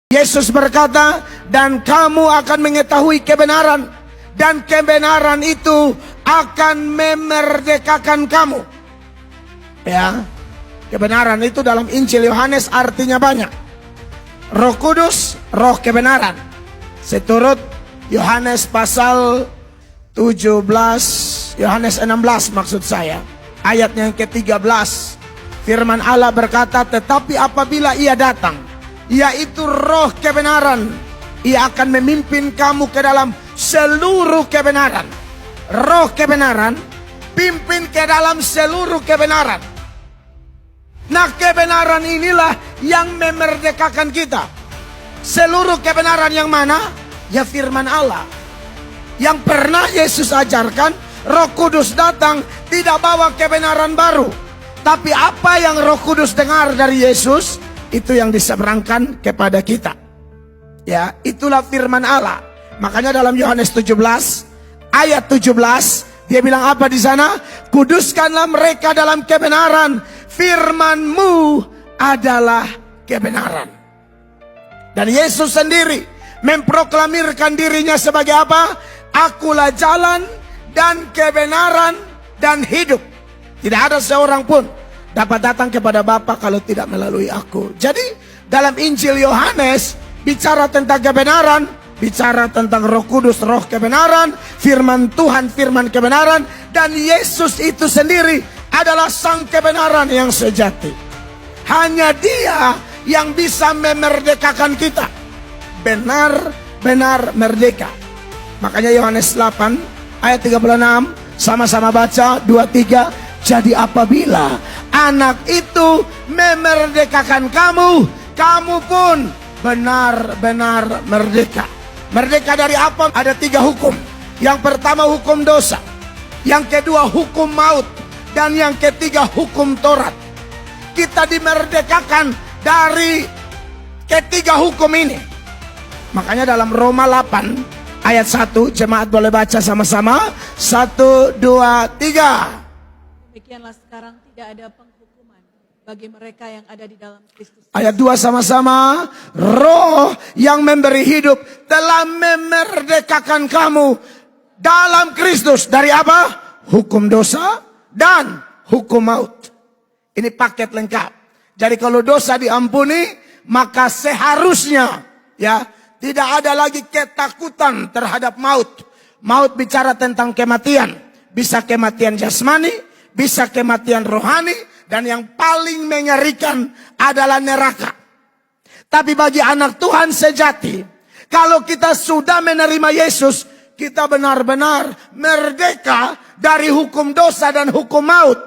Yesus berkata, dan kamu akan mengetahui kebenaran, dan kebenaran itu akan memerdekakan kamu. Ya, kebenaran itu dalam Injil Yohanes artinya banyak. Roh Kudus, roh kebenaran. Seturut Yohanes pasal 17, Yohanes 16 maksud saya, ayatnya yang ke-13. Firman Allah berkata, tetapi apabila ia datang, yaitu roh kebenaran, ia akan memimpin kamu ke dalam seluruh kebenaran. Roh kebenaran pimpin ke dalam seluruh kebenaran. Nah, kebenaran inilah yang memerdekakan kita. Seluruh kebenaran yang mana? Ya firman Allah. Yang pernah Yesus ajarkan, Roh Kudus datang tidak bawa kebenaran baru, tapi apa yang Roh Kudus dengar dari Yesus, itu yang diseberangkan kepada kita. Ya, itulah firman Allah. Makanya dalam Yohanes 17 ayat 17 dia bilang apa di sana? Kuduskanlah mereka dalam kebenaran, firman-Mu adalah kebenaran. Dan Yesus sendiri memproklamirkan dirinya sebagai apa? Akulah jalan dan kebenaran dan hidup. Tidak ada seorang pun dapat datang kepada Bapa kalau tidak melalui aku. Jadi dalam Injil Yohanes bicara tentang kebenaran, bicara tentang Roh Kudus, roh kebenaran, firman Tuhan, firman kebenaran, dan Yesus itu sendiri adalah sang kebenaran yang sejati. Hanya Dia yang bisa memerdekakan kita. Benar-benar merdeka. Makanya Yohanes 8 ayat 36, sama-sama baca 23. Jadi apabila Anak itu memerdekakan kamu, kamu pun benar-benar merdeka. Merdeka dari apa? Ada 3 hukum. Yang pertama hukum dosa, yang kedua hukum maut, dan yang ketiga hukum Taurat. Kita dimerdekakan dari ketiga hukum ini. Makanya dalam Roma 8 ayat 1, jemaat boleh baca sama-sama. 1, 2, 3. Demikianlah sekarang tidak ada penghukuman bagi mereka yang ada di dalam Kristus. Ayat 2 sama-sama. Roh yang memberi hidup telah memerdekakan kamu dalam Kristus. Dari apa? Hukum dosa dan hukum maut. Ini paket lengkap. Jadi kalau dosa diampuni, maka seharusnya ya tidak ada lagi ketakutan terhadap maut. Maut bicara tentang kematian. Bisa kematian jasmani, bisa kematian rohani, dan yang paling mengerikan adalah neraka. Tapi bagi anak Tuhan sejati, kalau kita sudah menerima Yesus, kita benar-benar merdeka dari hukum dosa dan hukum maut.